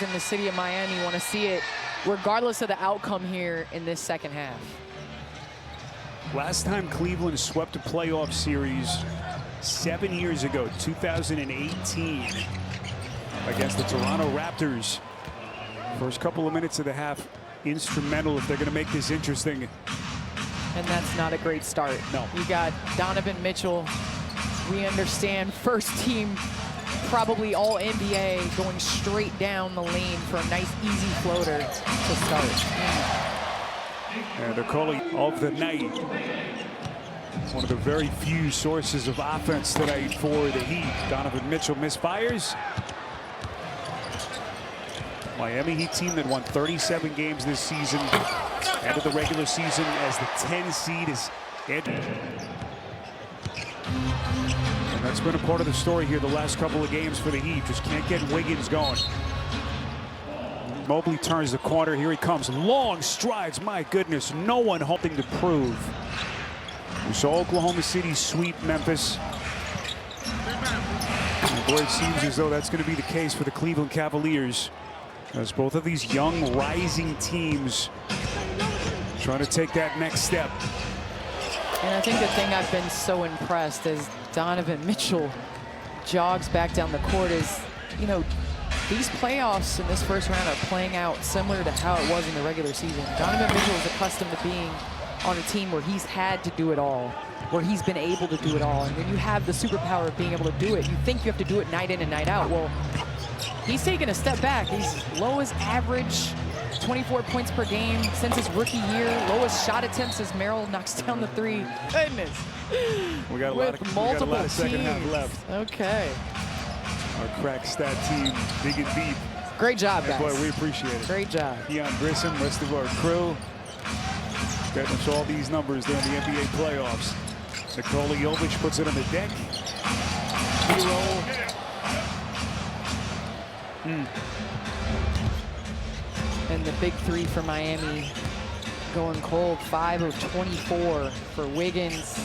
in the city of Miami want to see it regardless of the outcome here in this second half. Last time Cleveland swept a playoff series 7 years ago, 2018, against the Toronto Raptors. First couple of minutes of the half instrumental if they're going to make this interesting. And that's not a great start. No. You got Donovan Mitchell. We understand first team, probably all NBA, going straight down the lane for a nice easy floater to start. And the calling of the night. One of the very few sources of offense tonight for the Heat. Donovan Mitchell misfires. Miami Heat team that won 37 games this season. Ended the regular season as the 10 seed is ended. And that's been a part of the story here the last couple of games for the Heat. Just can't get Wiggins going. Mobley turns the corner. Here he comes. Long strides. My goodness. No one hoping to prove. We saw Oklahoma City sweep Memphis. And boy, it seems as though that's going to be the case for the Cleveland Cavaliers, as both of these young rising teams trying to take that next step. And I think the thing I've been so impressed as Donovan Mitchell jogs back down the court is, you know, these playoffs in this first round are playing out similar to how it was in the regular season. Donovan Mitchell is accustomed to being on a team where he's had to do it all, where he's been able to do it all. And when you have the superpower of being able to do it, you think you have to do it night in and night out. Well, he's taken a step back. He's lowest average, 24 points per game since his rookie year. Lowest shot attempts as Merrill knocks down the three. Goodness. We got a lot of second half left. Okay. Our crack stat team, big and deep. Great job, guys. Boy, we appreciate it. Great job. Keon Grissom, rest of our crew, getting us all these numbers during the NBA playoffs. Nikola Jovic puts it on the deck. Hero. And the big three for Miami going cold. 5 of 24 for Wiggins,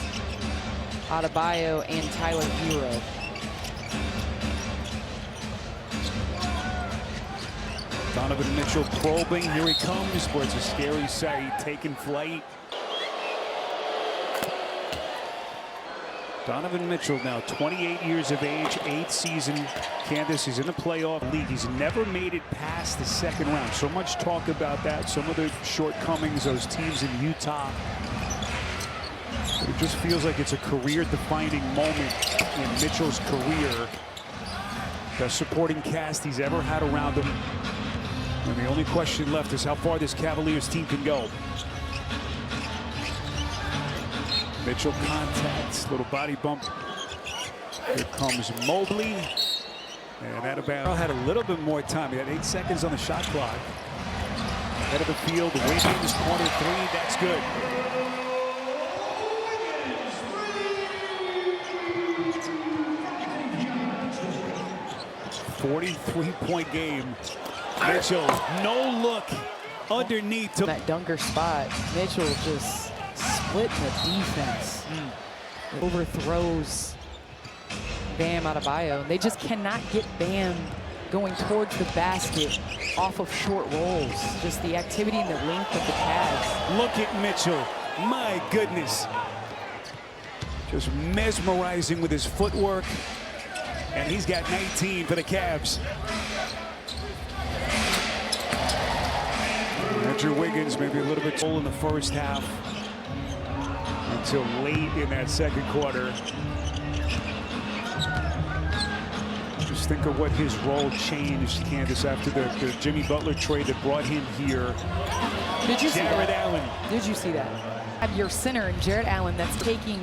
Adebayo, and Tyler Hero. Donovan Mitchell probing. Here he comes. Boy, it's a scary sight. Taking flight. Donovan Mitchell now 28 years of age, 8th season. Candace, he's in the playoff league. He's never made it past the second round. So much talk about that. Some of the shortcomings, those teams in Utah. But it just feels like it's a career-defining moment in Mitchell's career. Best supporting cast he's ever had around him. And the only question left is how far this Cavaliers team can go. Mitchell contacts, little body bump. Here comes Mobley. And Adebayo had a little bit more time. He had 8 seconds on the shot clock. Head of the field, Wiggins, corner 3, that's good. .43-point game. Mitchell, no look underneath. That dunker spot, Mitchell just split the defense. Overthrows Bam Adebayo. They just cannot get Bam going towards the basket off of short rolls. Just the activity and the length of the pads. Look at Mitchell. My goodness. Just mesmerizing with his footwork. And he's got 19 for the Cavs. Andrew Wiggins maybe a little bit toll in the first half until late in that second quarter. Just think of what his role changed, Candace, after the Jimmy Butler trade that brought him here. Did you see that? Jared Allen. Did you see that? Have your center and Jared Allen that's taking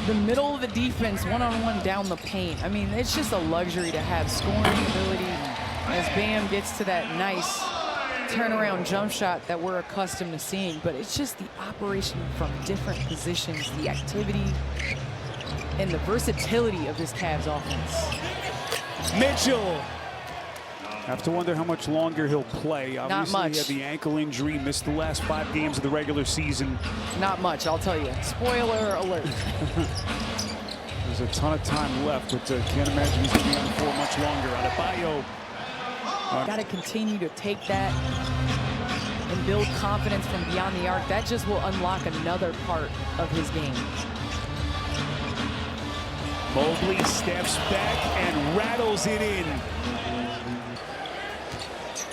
the middle of the defense one-on-one down the paint. I mean, it's just a luxury to have scoring ability as Bam gets to that nice turnaround jump shot that we're accustomed to seeing. But it's just the operation from different positions, the activity, and the versatility of this Cavs offense. Mitchell. Have to wonder how much longer he'll play. Obviously, Not much. He had the ankle injury, missed the last 5 games of the regular season. Not much, I'll tell you. Spoiler alert. There's a ton of time left, but can't imagine he's going to be on the floor much longer. Adebayo Got to continue to take that and build confidence from beyond the arc. That just will unlock another part of his game. Mobley steps back and rattles it in.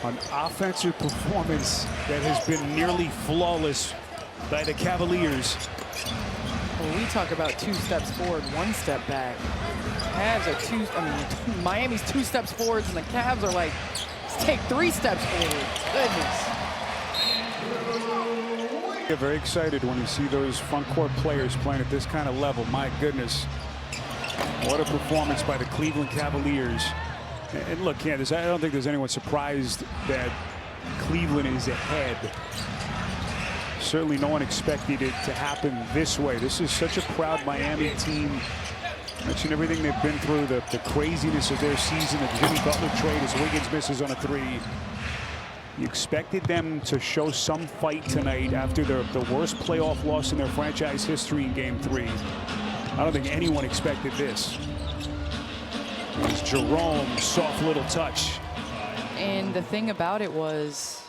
An offensive performance that has been nearly flawless by the Cavaliers. Well, we talk about 2 steps forward, 1 step back. Cavs are Miami's 2 steps forwards, and the Cavs are like, let's take 3 steps forward. Goodness. Get very excited when you see those front court players playing at this kind of level. My goodness. What a performance by the Cleveland Cavaliers. And look, Candace, I don't think there's anyone surprised that Cleveland is ahead. Certainly no one expected it to happen this way. This is such a proud Miami team. Mention everything they've been through, the craziness of their season, the Jimmy Butler trade as Wiggins misses on a 3. You expected them to show some fight tonight after the worst playoff loss in their franchise history in Game 3. I don't think anyone expected this. It was Jerome, soft little touch. And the thing about it was,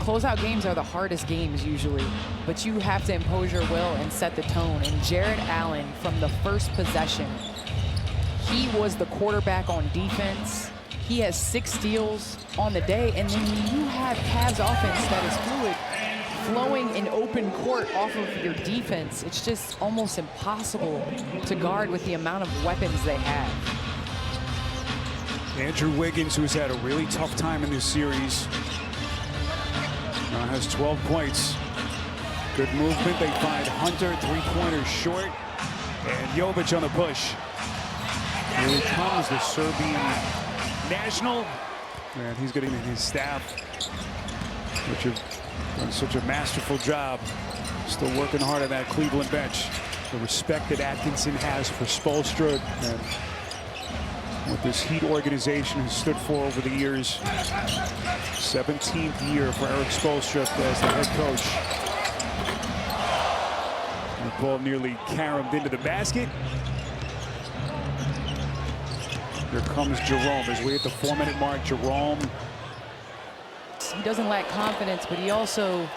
closeout games are the hardest games usually, but you have to impose your will and set the tone. And Jared Allen, from the first possession, he was the quarterback on defense. He has 6 steals on the day, and then when you have Cavs offense that is fluid, flowing in open court off of your defense, it's just almost impossible to guard with the amount of weapons they have. Andrew Wiggins, who's had a really tough time in this series, has 12 points. Good movement. They find Hunter, 3-pointer short, and Jovic on the push. Here he comes, the Serbian national, and he's getting his staff, which have done such a masterful job. Still working hard on that Cleveland bench. The respect that Atkinson has for Spoelstra and what this Heat organization has stood for over the years. 17th year for Eric Spoelstra as the head coach. The ball nearly caromed into the basket. Here comes Jerome as we hit the 4-minute mark. Jerome. He doesn't lack confidence, but he also,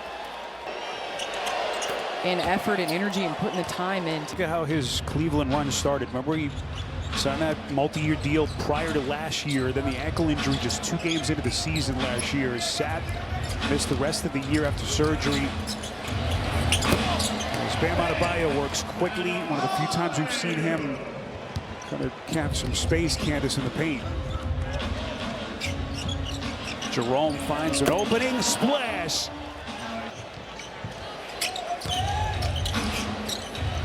in effort and energy and putting the time in. Look at how his Cleveland run started. Remember, he signed that multi-year deal prior to last year. Then the ankle injury just 2 games into the season last year. Sat, missed the rest of the year after surgery. Bam Adebayo works quickly. One of the few times we've seen him kind of cap some space, Candace, in the paint. Jerome finds an opening. Splash!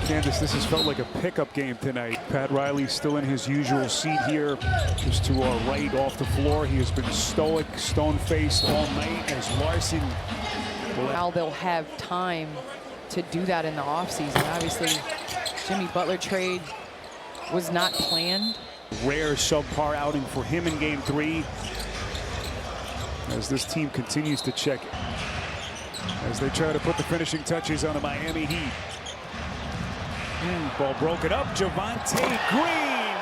Candace, this has felt like a pickup game tonight. Pat Riley's still in his usual seat here, just to our right off the floor. He has been stoic, stone-faced all night as Larson. How they'll have time to do that in the offseason. Obviously, Jimmy Butler trade was not planned. Rare subpar outing for him in Game 3. As this team continues to check as they try to put the finishing touches on the Miami Heat. Ball broken up. Javonte Green.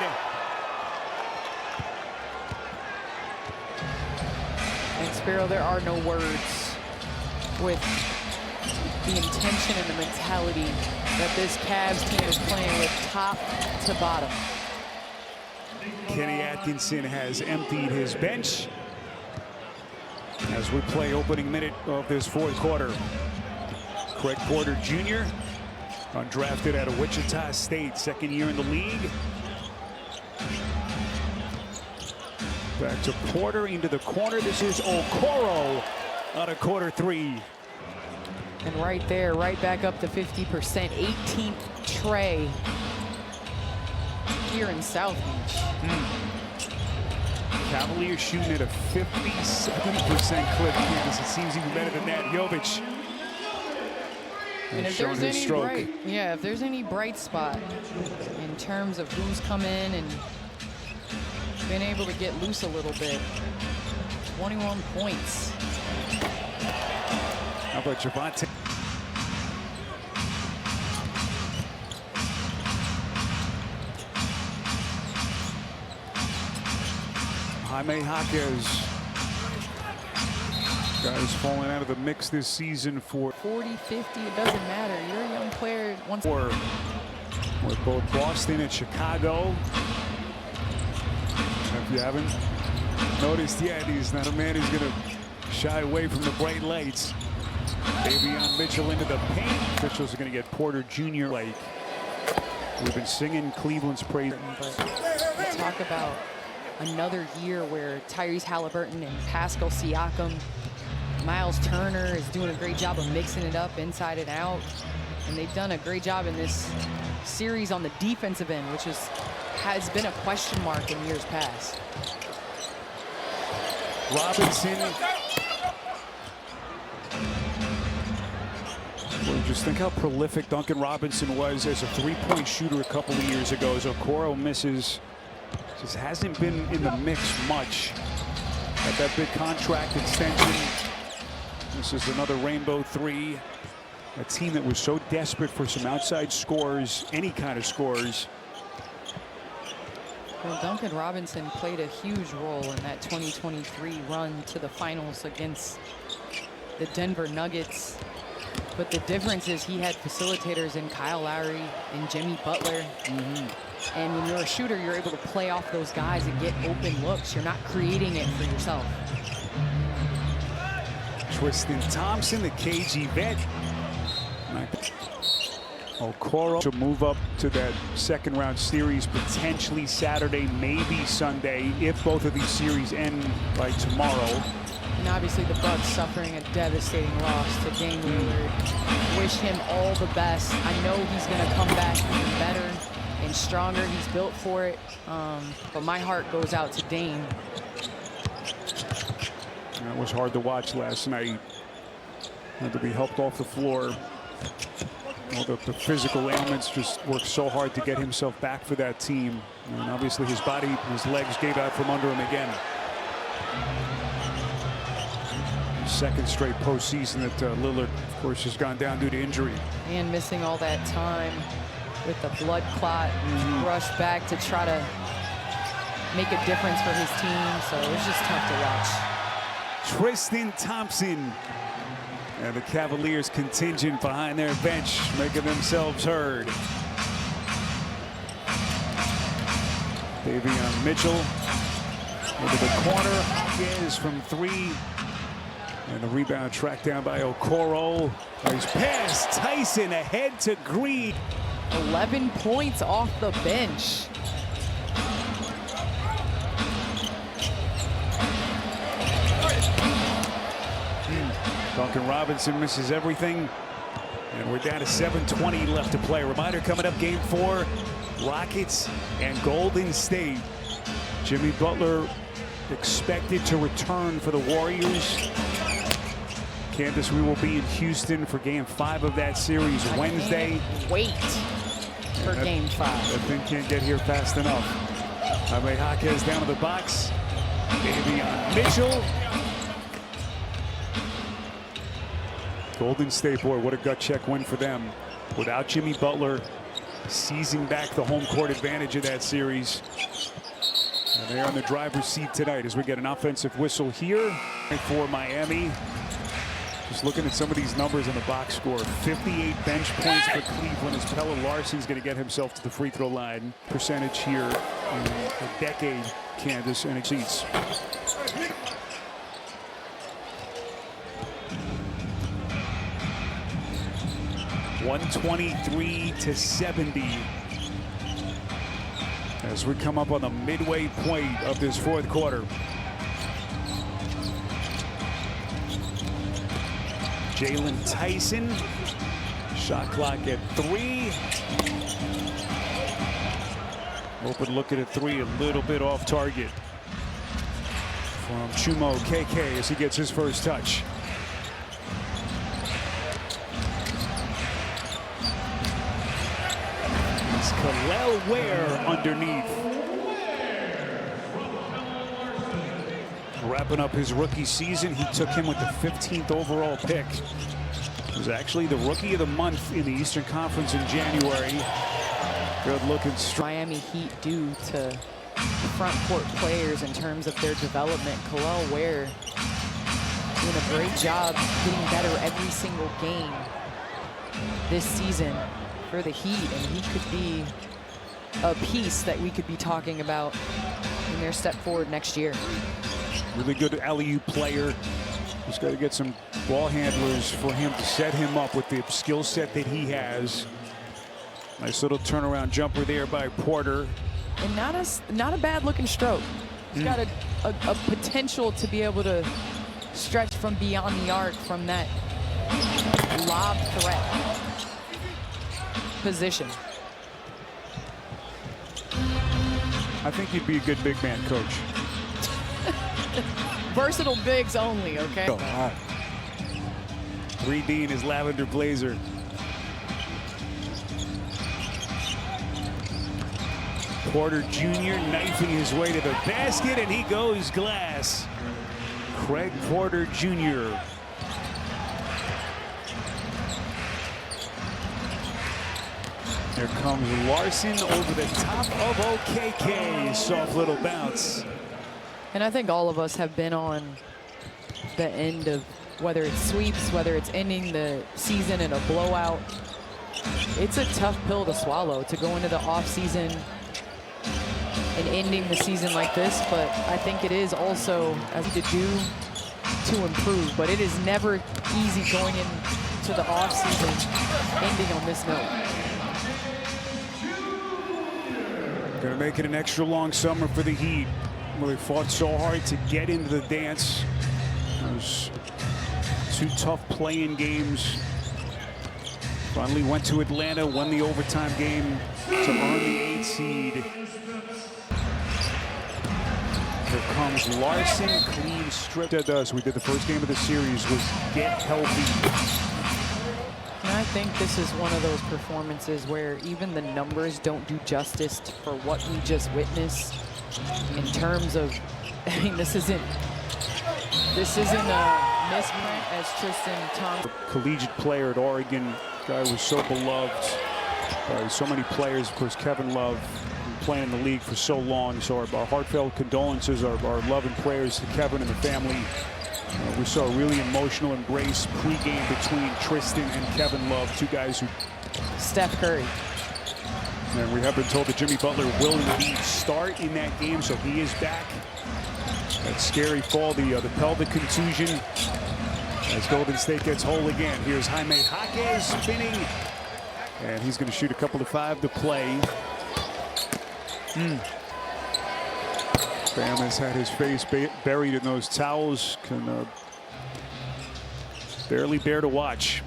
And Sparrow, there are no words with the intention and the mentality that this Cavs team is playing with top to bottom. Kenny Atkinson has emptied his bench as we play opening minute of this 4th quarter. Craig Porter Jr., undrafted out of Wichita State, 2nd year in the league. Back to Porter into the corner. This is Okoro on a quarter 3. And right there, right back up to 50%. 18th tray here in South Beach. Cavaliers shooting at a 57% clip. Because it seems even better than that. Jovic. And if there's any bright, if there's any bright spot in terms of who's come in and been able to get loose a little bit, 21 points. How about Javonte? Jaime Jaquez Guys falling out of the mix this season for 40, 50, it doesn't matter. You're a young player. With both Boston and Chicago. If you haven't noticed yet, he's not a man who's going to shy away from the bright lights. Davion Mitchell into the paint. Officials are going to get Porter Jr. Like we've been singing Cleveland's praise. But we talk about another year where Tyrese Halliburton and Pascal Siakam, Miles Turner is doing a great job of mixing it up inside and out. And they've done a great job in this series on the defensive end, which has been a question mark in years past. Robinson. Well, just think how prolific Duncan Robinson was as a three-point shooter a couple of years ago. As Okoro misses, just hasn't been in the mix much. At that big contract extension. This is another rainbow three. A team that was so desperate for some outside scores, any kind of scores. Well, Duncan Robinson played a huge role in that 2023 run to the finals against the Denver Nuggets. But the difference is he had facilitators in Kyle Lowry and Jimmy Butler. And when you're a shooter, you're able to play off those guys and get open looks. You're not creating it for yourself. Tristan Thompson, the KG vet. Okoro to move up to that second round series potentially Saturday, maybe Sunday, if both of these series end by tomorrow. And obviously the Bucks suffering a devastating loss to Dame Lillard. Wish him all the best. I know he's going to come back even better and stronger. He's built for it. But my heart goes out to Dame. It was hard to watch last night. Had to be helped off the floor. Well, the physical ailments just worked so hard to get himself back for that team. And obviously his body, his legs gave out from under him again. Second straight postseason that Lillard, of course, has gone down due to injury. And missing all that time with the blood clot, rushed back to try to make a difference for his team. So it was just tough to watch. Tristan Thompson and the Cavaliers contingent behind their bench making themselves heard. Davion Mitchell over the corner. Hawkins from three. And the rebound tracked down by Okoro. Nice pass. Tyson ahead to Green. 11 points off the bench. Duncan Robinson misses everything. And we're down to 7:20 left to play. Reminder coming up, game 4, Rockets and Golden State. Jimmy Butler expected to return for the Warriors. Candace, we will be in Houston for game 5 of that series Wednesday. Wait for game 5. That thing can't get here fast enough. Jaime Jaquez down to the box. Davion Mitchell. Golden State, boy, what a gut check win for them. Without Jimmy Butler, seizing back the home court advantage of that series. And they're on the driver's seat tonight as we get an offensive whistle here for Miami. Just looking at some of these numbers in the box score. 58 bench points for Cleveland as Pelle Larsson's going to get himself to the free throw line. Percentage here in a decade, Candace, and exceeds. (123-70) as we come up on the midway point of this fourth quarter. Jalen Tyson, shot clock at 3. Open look at a 3, a little bit off target from Chumo KK as he gets his first touch. It's Kel'el Ware underneath. Wrapping up his rookie season, he took him with the 15th overall pick. He was actually the rookie of the month in the Eastern Conference in January. Good looking. Miami Heat due to front court players in terms of their development. Kel'el Ware doing a great job getting better every single game this season for the Heat, and he could be a piece that we could be talking about in their step forward next year. Really good alley-oop player. Just got to get some ball handlers for him to set him up with the skill set that he has. Nice little turnaround jumper there by Porter. And not a bad looking stroke. He's got a potential to be able to stretch from beyond the arc from that lob threat position. I think you'd be a good big man coach. Versatile bigs only, okay? Oh, all right. 3D in his lavender blazer. Porter Jr. knifing his way to the basket, and he goes glass. Craig Porter Jr. Here comes Larson over the top of OKK. Soft little bounce. And I think all of us have been on the end of whether it's sweeps, whether it's ending the season in a blowout. It's a tough pill to swallow to go into the offseason and ending the season like this, but I think it is also as to do to improve. But it is never easy going into the offseason ending on this note. Gonna make it an extra long summer for the Heat. Well, they fought so hard to get into the dance. Those two tough play-in games. Finally went to Atlanta, won the overtime game to earn the 8th seed. Here comes Larson, clean strip. That does. We did the first game of the series was get healthy. And I think this is one of those performances where even the numbers don't do justice for what we just witnessed in terms of, I mean, this isn't a misprint as Tristan Thompson. Collegiate player at Oregon, guy was so beloved by so many players. Of course, Kevin Love, playing in the league for so long. So our heartfelt condolences, our love and prayers to Kevin and the family. We saw a really emotional embrace pregame between Tristan and Kevin Love, two guys who... Steph Curry. And we have been told that Jimmy Butler will indeed start in that game, so he is back. That scary fall, the pelvic contusion, as Golden State gets whole again. Here's Jaime Jaquez spinning, and he's going to shoot a couple of 5 to play. Bam has had his face buried in those towels, can barely bear to watch.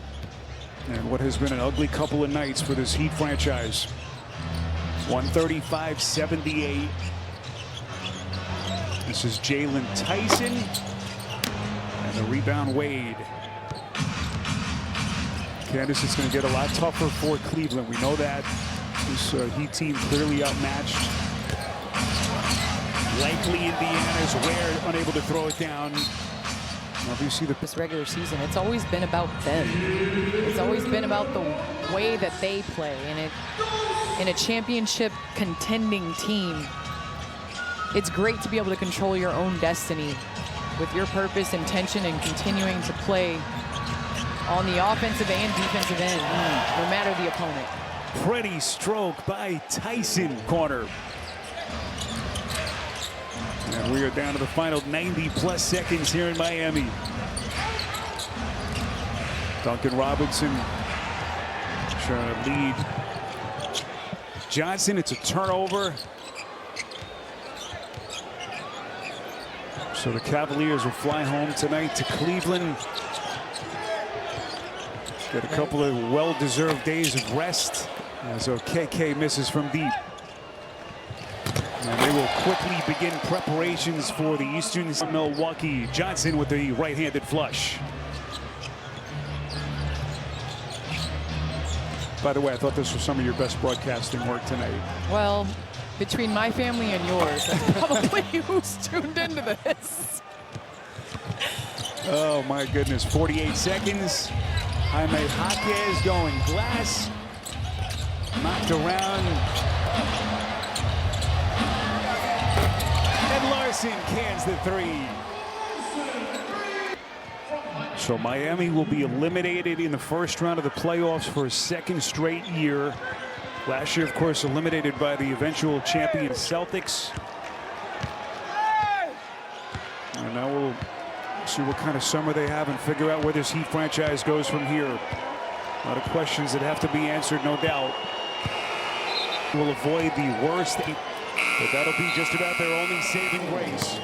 And what has been an ugly couple of nights for this Heat franchise. 135-78. This is Jalen Tyson. And the rebound, Wade. Candace, it's going to get a lot tougher for Cleveland. We know that. This Heat team clearly outmatched. Likely Indiana's Ware unable to throw it down. Now, if you see this regular season, it's always been about them. It's always been about the way that they play. And in a championship contending team, it's great to be able to control your own destiny with your purpose, intention, and continuing to play on the offensive and defensive end, no matter the opponent. Pretty stroke by Tyson. Corner. And we are down to the final 90+ seconds here in Miami. Duncan Robinson trying to lead Johnson. It's a turnover. So the Cavaliers will fly home tonight to Cleveland. Get a couple of well-deserved days of rest as OKK misses from deep. And they will quickly begin preparations for the Eastern Milwaukee. Johnson with the right-handed flush. By the way, I thought this was some of your best broadcasting work tonight. Well, between my family and yours, that's probably who's tuned into this. Oh, my goodness. 48 seconds. Jaime Jaquez going glass. Knocked around. And Larson cans the 3. So Miami will be eliminated in the first round of the playoffs for a second straight year. Last year, of course, eliminated by the eventual champion Celtics. And now we'll see what kind of summer they have and figure out where this Heat franchise goes from here. A lot of questions that have to be answered, no doubt. We'll avoid the worst, but that'll be just about their only saving grace.